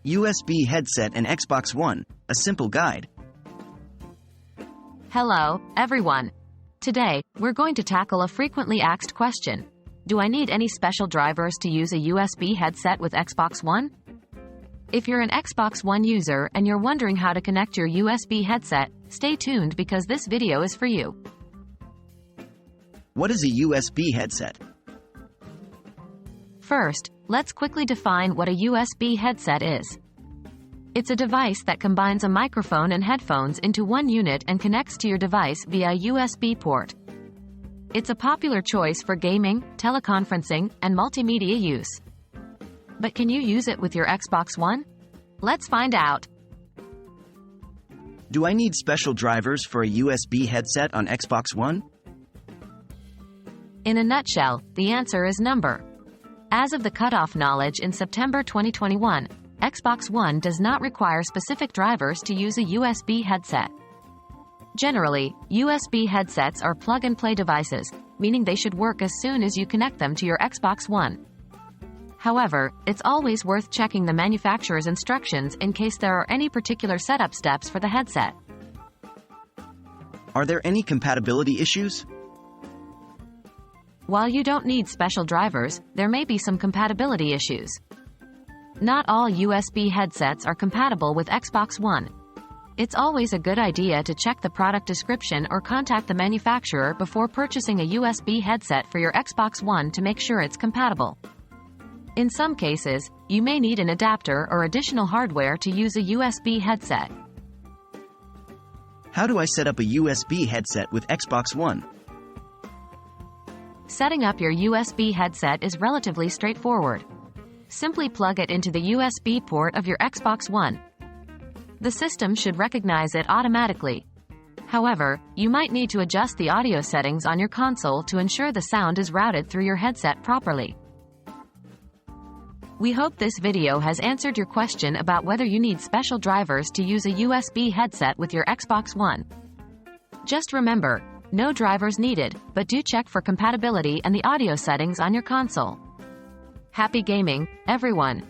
USB headset and Xbox One, a simple guide. Hello, everyone. Today, we're going to tackle a frequently asked question. Do I need any special drivers to use a USB headset with Xbox One? If you're an Xbox One user and you're wondering how to connect your USB headset, stay tuned because this video is for you. What is a USB headset? First, let's quickly define what a USB headset is. It's a device that combines a microphone and headphones into one unit and connects to your device via a USB port. It's a popular choice for gaming, teleconferencing, and multimedia use. But can you use it with your Xbox One? Let's find out. Do I need special drivers for a USB headset on Xbox One? In a nutshell, the answer is number. As of the cutoff knowledge in September 2021, Xbox One does not require specific drivers to use a USB headset. Generally, USB headsets are plug-and-play devices, meaning they should work as soon as you connect them to your Xbox One. However, it's always worth checking the manufacturer's instructions in case there are any particular setup steps for the headset. Are there any compatibility issues? While you don't need special drivers, there may be some compatibility issues. Not all USB headsets are compatible with Xbox One. It's always a good idea to check the product description or contact the manufacturer before purchasing a USB headset for your Xbox One to make sure it's compatible. In some cases, you may need an adapter or additional hardware to use a USB headset. How do I set up a USB headset with Xbox One? Setting up your USB headset is relatively straightforward. Simply plug it into the USB port of your Xbox One. The system should recognize it automatically. However, you might need to adjust the audio settings on your console to ensure the sound is routed through your headset properly. We hope this video has answered your question about whether you need special drivers to use a USB headset with your Xbox One. Just remember, no drivers needed, but do check for compatibility and the audio settings on your console. Happy gaming, everyone!